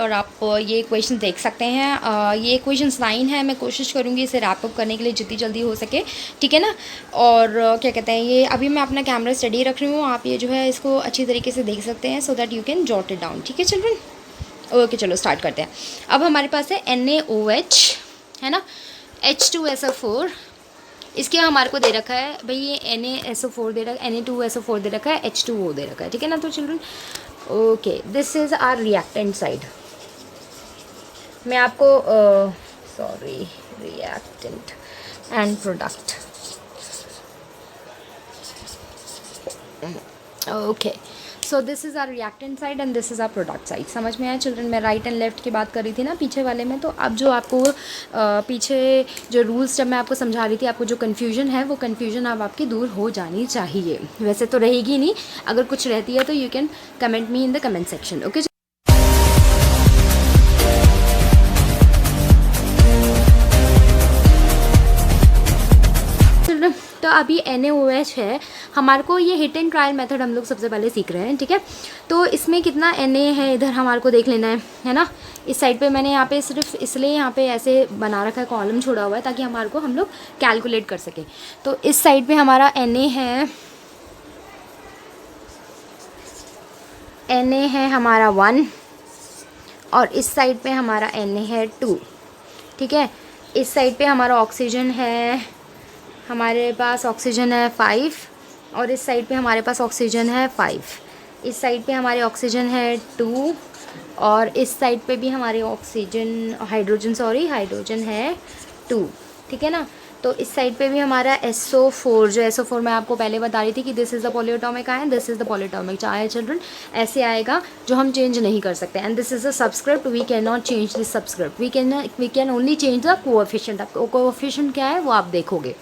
और आप ये क्वेश्चन देख सकते हैं। ये क्वेश्चन 9 है। मैं कोशिश करूँगी इसे रैप अप करने के लिए जितनी जल्दी हो सके, ठीक है ना। और क्या कहते हैं, ये अभी मैं अपना कैमरा स्टडी रख रही हूँ, आप ये जो है इसको अच्छी तरीके से देख सकते हैं, so that you can jot it down, ठीक है चिल्ड्रन। ओके, चलो स्टार्ट करते हैं। अब हमारे पास है NaOH, है ना, H2SO4। इसके हमारे को दे रखा है भाई, ये NaSO4 दे रखा है, Na2SO4 दे रखा है, H2O दे रखा है, ठीक है ना। तो children okay, this is our reactant side. मैं आपको sorry, reactant and product. Okay, so this is our reactant side and this is our product side. समझ में आया चिल्ड्रन? मैं राइट एंड लेफ्ट की बात कर रही थी ना पीछे वाले में। तो अब जो आपको पीछे जो रूल्स जब मैं आपको समझा रही थी, आपको जो कन्फ्यूजन है वो कन्फ्यूजन अब आपकी दूर हो जानी चाहिए। वैसे तो रहेगी नहीं, अगर कुछ रहती है तो you can comment me in the comment section. Okay, तो अभी NaOH है हमारे को, ये हिट एंड ट्रायल मेथड हम लोग सबसे पहले सीख रहे हैं, ठीक है। तो इसमें कितना Na है इधर हमारे को देख लेना है ना। इस साइड पे मैंने यहाँ पे सिर्फ इसलिए यहाँ पे ऐसे बना रखा है, कॉलम छोड़ा हुआ है ताकि हमारे को हम लोग कैलकुलेट कर सकें। तो इस साइड पे हमारा Na है हमारा 1, और इस साइड पे हमारा Na है 2, ठीक है। इस साइड पे हमारा ऑक्सीजन है, हमारे पास ऑक्सीजन है 5, और इस साइड पे हमारे पास ऑक्सीजन है 5। इस साइड पे हमारे ऑक्सीजन है 2, और इस साइड पे भी हमारे ऑक्सीजन हाइड्रोजन है 2, ठीक है ना। तो इस साइड पे भी हमारा SO4, जो SO4 मैं आपको पहले बता रही थी कि this is the polyatomic ion, this is the polyatomic चाहे चिल्ड्रन ऐसे आएगा जो हम चेंज नहीं कर सकते। And this is the subscript, we can not change this subscript, we can only change the coefficient. आपको कोएफिशिएंट क्या है वो आप देखोगे,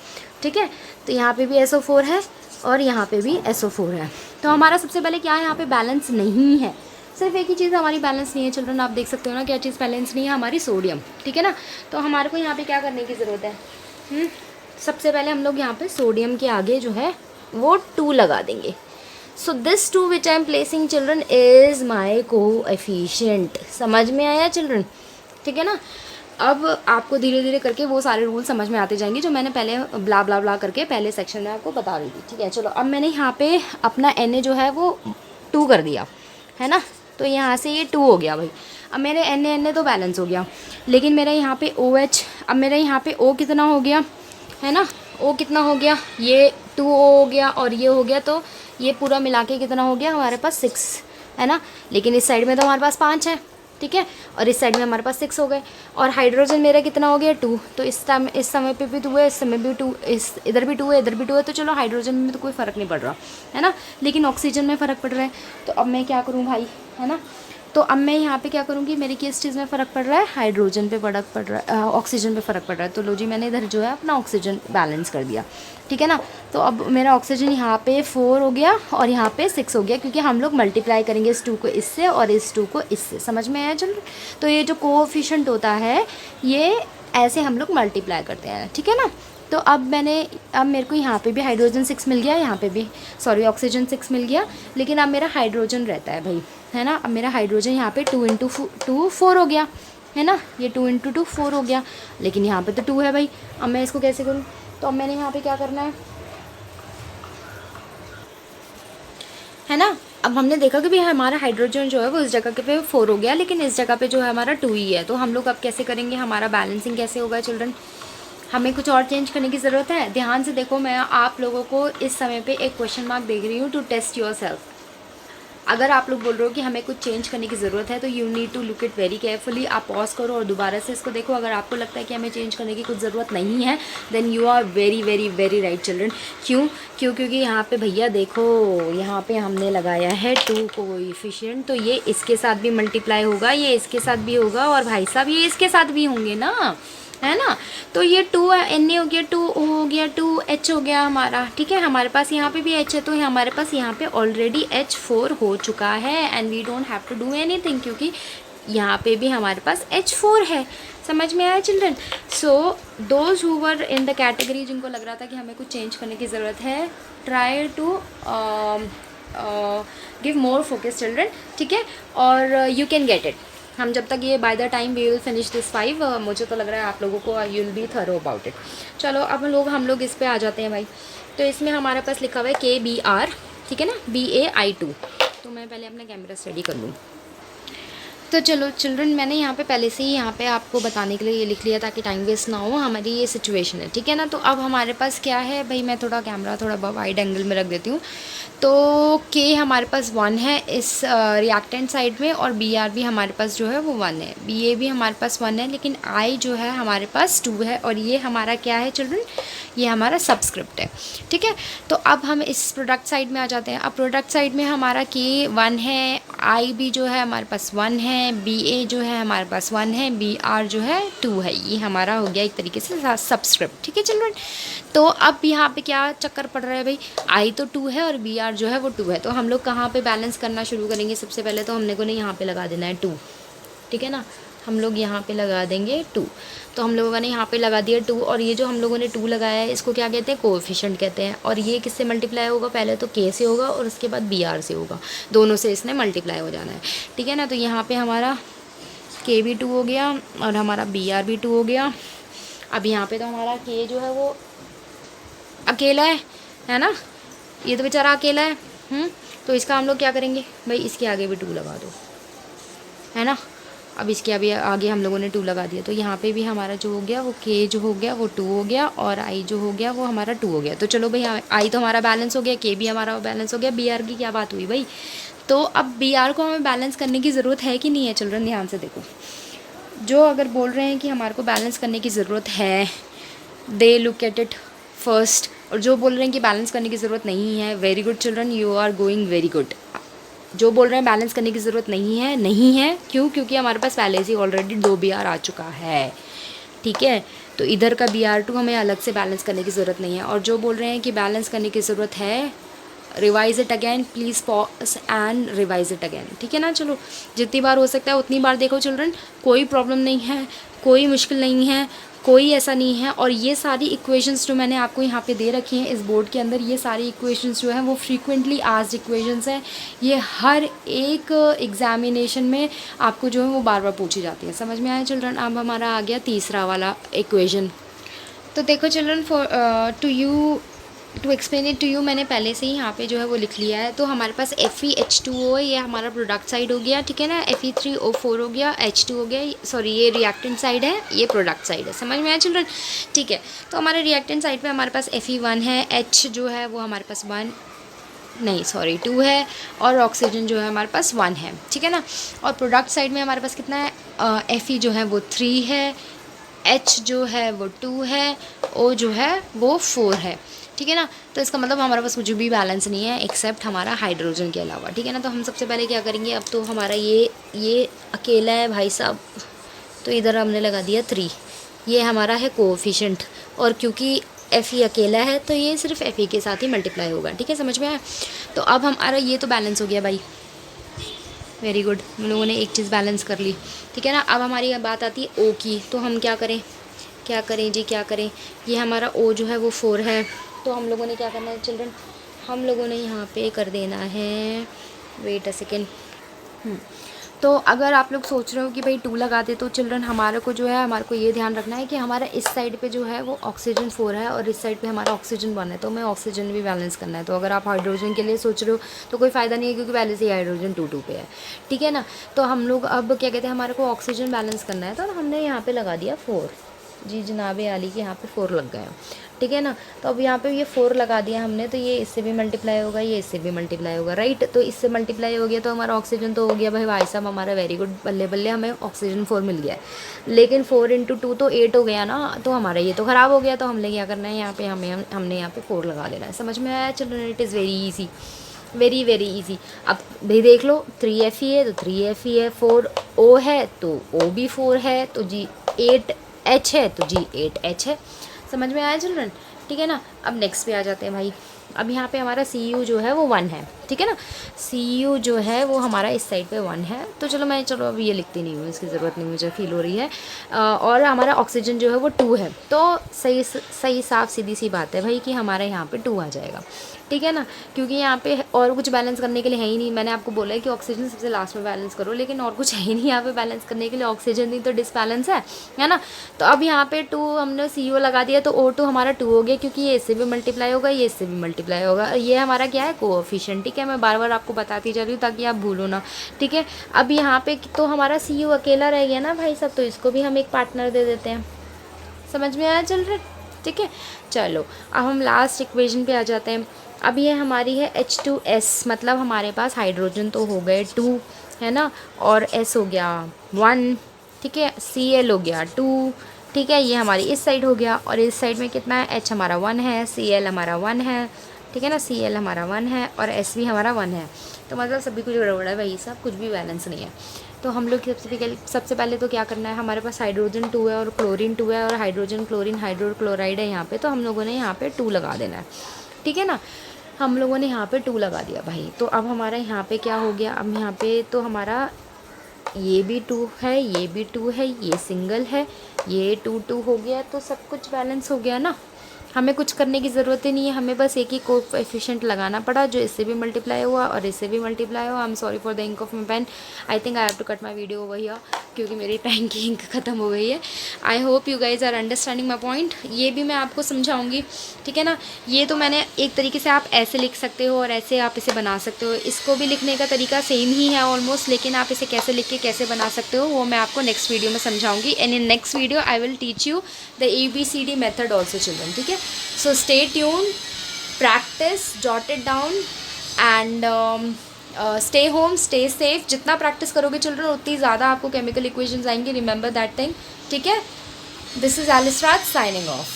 ठीक है। तो यहाँ पे भी SO4 है और यहाँ पे भी SO4 है। तो हमारा सबसे पहले क्या है, यहाँ पे बैलेंस नहीं है। सिर्फ एक ही चीज़ हमारी बैलेंस नहीं है चिल्ड्रन, आप देख सकते हो ना क्या चीज़ बैलेंस नहीं है, हमारी सोडियम, ठीक है ना। तो हमारे को यहाँ पे क्या करने की ज़रूरत है, सबसे पहले हम लोग यहाँ पे सोडियम के आगे जो है वो 2 लगा देंगे। So this 2 which I am placing children is my coefficient. समझ में आया चिल्ड्रन, ठीक है ना। अब आपको धीरे धीरे करके वो सारे रूल समझ में आते जाएंगे जो मैंने पहले ब्ला ब्ला ब्ला करके पहले सेक्शन में आपको बता रही थी, ठीक है। चलो, अब मैंने यहाँ पे अपना Na जो है वो 2 कर दिया, है ना। तो यहाँ से ये 2 हो गया भाई। अब मेरे Na तो बैलेंस हो गया, लेकिन मेरा यहाँ पे OH, अब मेरा यहाँ पे O कितना हो गया, है ना। O कितना हो गया, ये 2O हो गया और ये हो गया, तो ये पूरा मिला के कितना हो गया हमारे पास 6, है ना। लेकिन इस साइड में तो हमारे पास 5 है, ठीक है, और इस साइड में हमारे पास 6 हो गए। और हाइड्रोजन मेरा कितना हो गया 2, तो इस समय पे भी 2 है, इस समय भी 2, इस इधर भी 2 है, इधर भी 2 है। तो चलो हाइड्रोजन में तो कोई फ़र्क नहीं पड़ रहा, है ना, लेकिन ऑक्सीजन में फ़र्क पड़ रहा है। तो अब मैं क्या करूँ भाई, है ना। तो अब मैं यहाँ पे क्या करूँगी, मेरी किस चीज़ में फ़र्क पड़ रहा है, हाइड्रोजन पे फ़र्क पड़ रहा है, ऑक्सीजन पे फ़र्क पड़ रहा है। तो लो जी, मैंने इधर जो है अपना ऑक्सीजन बैलेंस कर दिया, ठीक है ना। तो अब मेरा ऑक्सीजन यहाँ पे 4 हो गया और यहाँ पे 6 हो गया, क्योंकि हम लोग मल्टीप्लाई करेंगे इस 2 को इससे और इस 2 को इससे। समझ में आया चलो। तो ये जो कोएफिशिएंट होता है ये ऐसे हम लोग मल्टीप्लाई करते हैं, ठीक है ना। तो अब मेरे को यहाँ पे भी हाइड्रोजन 6 मिल गया, यहाँ पे भी ऑक्सीजन 6 मिल गया, लेकिन अब मेरा हाइड्रोजन रहता है भाई, है ना। अब मेरा हाइड्रोजन यहाँ पे 2 × 2 4 हो गया, है ना। ये 2 × 2 4 हो गया, लेकिन यहाँ पे तो 2 है भाई। अब मैं इसको कैसे करूँ, तो अब मैंने यहाँ पे क्या करना है ना। अब हमने देखा कि भाई हमारा हाइड्रोजन जो है वो इस जगह के पे 4 हो गया, लेकिन इस जगह पे जो है हमारा 2 ही है। तो हम लोग अब कैसे करेंगे, हमारा बैलेंसिंग कैसे होगा चिल्ड्रन। हमें कुछ और चेंज करने की ज़रूरत है। ध्यान से देखो, मैं आप लोगों को इस समय पे एक क्वेश्चन मार्क देख रही हूँ टू टेस्ट योर सेल्फ। अगर आप लोग बोल रहे हो कि हमें कुछ चेंज करने की ज़रूरत है, तो you need to look it very carefully. आप पॉज करो और दोबारा से इसको देखो। अगर आपको लगता है कि हमें चेंज करने की कुछ ज़रूरत नहीं है, then you are very very very right children. क्योंकि यहाँ पे भैया देखो, यहाँ पे हमने लगाया है 2 कोएफिशिएंट, तो ये इसके साथ भी मल्टीप्लाई होगा, ये इसके साथ भी होगा, और भाई साहब ये इसके साथ भी होंगे ना, है ना। तो ये 2 Na हो गया, 2O हो गया, 2H हो गया हमारा, ठीक है। हमारे पास यहाँ पे भी H है, तो हमारे पास यहाँ पे ऑलरेडी H4 हो चुका है, and we don't have to do anything, क्योंकि यहाँ पे भी हमारे पास H4 है। समझ में आया children. So those who were in the category, जिनको लग रहा था कि हमें कुछ चेंज करने की ज़रूरत है, try to give more focus children, ठीक है, और यू कैन गेट इट। हम जब तक ये by the time we will finish this 5, मुझे तो लग रहा है आप लोगों को you will be thorough about it. चलो अब हम लोग इस पे आ जाते हैं भाई। तो इसमें हमारे पास लिखा हुआ है KBR, ठीक है ना, BAI2। तो मैं पहले अपना कैमरा स्टडी कर लूँ। तो चलो चिल्ड्रन, मैंने यहाँ पे पहले से ही यहाँ पे आपको बताने के लिए ये लिख लिया ताकि टाइम वेस्ट ना हो, हमारी ये सिचुएशन है, ठीक है ना। तो अब हमारे पास क्या है भाई, मैं थोड़ा कैमरा थोड़ा वाइड एंगल में रख देती हूँ। तो K हमारे पास 1 है इस रिएक्टेंट साइड में, और BR भी हमारे पास जो है वो 1 है, BA भी हमारे पास 1 है, लेकिन I जो है हमारे पास 2 है, और ये हमारा क्या है चिल्ड्रन, ये हमारा सबस्क्रिप्ट है, ठीक है। तो अब हम इस प्रोडक्ट साइड में आ जाते हैं। अब प्रोडक्ट साइड में हमारा K 1 है, I भी जो है हमारे पास 1 है, BA जो है हमारे पास 1 है, BR जो है 2 है। ये हमारा हो गया एक तरीके से सबस्क्रिप्ट, ठीक है चिल्ड्रन। तो अब यहाँ पे क्या चक्कर पड़ रहा है भाई, I तो 2 है और BR जो है वो 2 है। तो हम लोग कहाँ पे बैलेंस करना शुरू करेंगे, सबसे पहले तो हमने को नहीं यहाँ पे लगा देना है 2, ठीक है ना। हम लोग यहाँ पे लगा देंगे 2। तो हम लोगों ने यहाँ पे लगा दिया 2, और ये जो हम लोगों ने 2 लगाया है इसको क्या कहते हैं, कोएफिशिएंट कहते हैं। और ये किससे मल्टीप्लाई होगा, पहले तो K से होगा और उसके बाद BR से होगा, दोनों से इसने मल्टीप्लाई हो जाना है, ठीक है ना। तो यहाँ पे हमारा K भी 2 हो गया और हमारा BR भी 2 हो गया। अब यहाँ पे तो हमारा K जो है वो अकेला है ना, ये तो बेचारा अकेला है। तो इसका हम लोग क्या करेंगे भाई, इसके आगे भी 2 लगा दो, है ना। अब इसके अभी आगे हम लोगों ने 2 लगा दिया, तो यहाँ पे भी हमारा जो हो गया वो K जो हो गया वो 2 हो गया, और I जो हो गया वो हमारा 2 हो गया। तो चलो भाई, I तो हमारा बैलेंस हो गया, K भी हमारा बैलेंस हो गया, BR की क्या बात हुई भाई। तो अब BR को हमें बैलेंस करने की ज़रूरत है कि नहीं है चिल्ड्रन, ध्यान से देखो। जो अगर बोल रहे हैं कि हमारे को बैलेंस करने की ज़रूरत है, they look at it first. और जो बोल रहे हैं कि बैलेंस करने की ज़रूरत नहीं है, very good children, you are going very good. जो बोल रहे हैं बैलेंस करने की ज़रूरत नहीं है, क्यों, क्योंकि हमारे पास पहले से ऑलरेडी 2 BR आ चुका है, ठीक है। तो इधर का BR2 हमें अलग से बैलेंस करने की ज़रूरत नहीं है। और जो बोल रहे हैं कि बैलेंस करने की ज़रूरत है, revise it again, please pause and revise it again, ठीक है ना। चलो जितनी बार हो सकता है उतनी बार देखो चिल्ड्रन, कोई प्रॉब्लम नहीं है, कोई मुश्किल नहीं है, कोई ऐसा नहीं है। और ये सारी इक्वेशंस जो मैंने आपको यहाँ पे दे रखी हैं इस बोर्ड के अंदर, ये सारी इक्वेशंस जो हैं वो फ्रीक्वेंटली आस्क्ड इक्वेशंस हैं। ये हर एक एग्जामिनेशन में आपको जो है वो बार बार पूछी जाती है। समझ में आया चिल्ड्रन। अब हमारा आ गया तीसरा वाला इक्वेशन। तो देखो children, to explain it to you, मैंने पहले से ही यहाँ पे जो है वो लिख लिया है। तो हमारे पास FeH2O है, ये हमारा प्रोडक्ट साइड हो गया, ठीक है ना। Fe3O4 हो गया, H2 हो गया, सॉरी ये रिएक्टेंट साइड है, ये प्रोडक्ट साइड है। समझ में आया चिल्ड्रन, ठीक है। तो हमारे रिएक्टेंट साइड पे हमारे पास Fe1 है, H जो है वो हमारे पास 2 है, और ऑक्सीजन जो है हमारे पास 1 है, ठीक है ना। और प्रोडक्ट साइड में हमारे पास कितना है, Fe जो है वो 3 है, H जो है वो 2 है, O जो है वो 4 है, ठीक है ना। तो इसका मतलब हमारे पास कुछ भी बैलेंस नहीं है एक्सेप्ट हमारा हाइड्रोजन के अलावा, ठीक है ना। तो हम सबसे पहले क्या करेंगे, अब तो हमारा ये अकेला है भाई साहब, तो इधर हमने लगा दिया 3, ये हमारा है कोएफिशिएंट। और क्योंकि Fe अकेला है तो ये सिर्फ Fe के साथ ही मल्टीप्लाई होगा, ठीक है, समझ में आया। तो अब हमारा ये तो बैलेंस हो गया भाई, वेरी गुड, हम लोगों ने एक चीज़ बैलेंस कर ली, ठीक है ना। अब हमारी बात आती है O की। तो हम क्या करें जी, क्या करें। ये हमारा O जो है वो 4 है, तो हम लोगों ने क्या करना है चिल्ड्रन, हम लोगों ने यहाँ पे कर देना है, वेट अ सेकेंड। तो अगर आप लोग सोच रहे हो कि भाई 2 लगा दे, तो चिल्ड्रन हमारे को जो है, हमारे को ये ध्यान रखना है कि हमारा इस साइड पे जो है वो ऑक्सीजन 4 है और इस साइड पे हमारा ऑक्सीजन 1 है, तो हमें ऑक्सीजन भी बैलेंस करना है। तो अगर आप हाइड्रोजन के लिए सोच रहे हो तो कोई फ़ायदा नहीं है, क्योंकि पहले से ही हाइड्रोजन 2 पे है, ठीक है ना। तो हम लोग अब क्या कहते हैं, हमारे को ऑक्सीजन बैलेंस करना है, तो हमने यहाँ पर लगा दिया 4, जी जनाब आली के यहाँ पे 4 लग गए, ठीक है ना। तो अब यहाँ पे ये 4 लगा दिया हमने, तो ये इससे भी मल्टीप्लाई होगा, ये इससे भी मल्टीप्लाई होगा, राइट। तो इससे मल्टीप्लाई हो गया तो हमारा ऑक्सीजन तो हो गया भाई साहब हमारा, वेरी गुड, बल्ले बल्ले हमें ऑक्सीजन 4 मिल गया है। लेकिन 4 × 2 तो 8 हो गया ना, तो हमारा ये तो ख़राब हो गया। तो हमने क्या करना है, यहाँ पे हमने यहाँ पे 4 लगा देना है। समझ में आया children, it is very easy, very very easy. अब भाई देख लो, 3Fe है तो 3Fe है, 4O है तो O भी 4 है, तो जी 8H है तो जी 8H है। समझ में आया चिल्ड्रन, ठीक है ना। अब नेक्स्ट पे आ जाते हैं भाई। अब यहाँ पे हमारा Cu जो है वो 1 है, ठीक है ना। CU जो है वो हमारा इस साइड पे 1 है, तो चलो अब ये लिखती नहीं हूँ, इसकी ज़रूरत नहीं मुझे फील हो रही है। और हमारा ऑक्सीजन जो है वो 2 है, तो सही साफ सीधी सी बात है भाई कि हमारा यहाँ पे 2 आ जाएगा, ठीक है ना। क्योंकि यहाँ पे और कुछ बैलेंस करने के लिए है ही नहीं। मैंने आपको बोला है कि ऑक्सीजन सबसे लास्ट में बैलेंस करो, लेकिन और कुछ है ही नहीं यहाँ पे बैलेंस करने के लिए। ऑक्सीजन नहीं तो डिसबैलेंस है ना। तो अब यहाँ पे 2 हमने CO लगा दिया, तो O2 हमारा 2 हो गया, क्योंकि ये इससे भी मल्टीप्लाई होगा, ये इससे भी मल्टीप्लाई होगा। ये हमारा क्या है, कोएफिशिएंट, ठीक है। मैं बार बार आपको बताती जा रही हूँ ताकि आप भूलो ना, ठीक है। अब यहाँ पे तो हमारा CO अकेला रह गया ना भाई सब, तो इसको भी हम एक पार्टनर दे देते हैं। समझ में आया चल रहा, ठीक है। चलो अब हम लास्ट इक्वेशन पे आ जाते हैं। अब ये हमारी है H2S, मतलब हमारे पास हाइड्रोजन तो हो गए 2, है ना, और S हो गया 1, ठीक है। Cl हो गया 2, ठीक है। ये हमारी इस साइड हो गया, और इस साइड में कितना है, H हमारा 1 है, Cl हमारा 1 है, ठीक है ना। Cl हमारा 1 है और S भी हमारा 1 है, तो मतलब सभी कुछ गड़बड़ है भाई साहब, कुछ भी बैलेंस नहीं है। तो हम लोग सबसे पहले तो क्या करना है, हमारे पास हाइड्रोजन 2 है और क्लोरीन 2 है, और हाइड्रोजन क्लोरीन हाइड्रोक्लोराइड है यहाँ पे, तो हम लोगों ने यहाँ पे 2 लगा देना है, ठीक है ना। हम लोगों ने यहाँ पे 2 लगा दिया भाई। तो अब हमारा यहाँ पे क्या हो गया, अब यहाँ पे तो हमारा ये भी 2 है, ये भी 2 है, ये सिंगल है, ये 2 हो गया, तो सब कुछ बैलेंस हो गया ना। हमें कुछ करने की ज़रूरत ही नहीं है, हमें बस एक ही कोएफिशिएंट लगाना पड़ा, जो इससे भी मल्टीप्लाई हुआ और इससे भी मल्टीप्लाई हुआ। I am sorry for the ink of my pen, I think I have to cut my video over here, क्योंकि मेरी पेन की इंक ख़त्म हो गई है। I hope you guys are understanding my point. ये भी मैं आपको समझाऊंगी, ठीक है ना। ये तो मैंने एक तरीके से, आप ऐसे लिख सकते हो और ऐसे आप इसे बना सकते हो। इसको भी लिखने का तरीका सेम ही है ऑलमोस्ट, लेकिन आप इसे कैसे लिख के कैसे बना सकते हो वो मैं आपको नेक्स्ट वीडियो में समझाऊंगी। And in next video I will teach you the ABCD method also children, ठीक है। So stay tuned, practice, jot it down and stay home, stay safe। जितना प्रैक्टिस करोगे चिल्ड्रन उतनी ज़्यादा आपको केमिकल इक्वेशंस आएंगी, रिमेंबर दैट थिंग, ठीक है। This is Alice Raj signing of.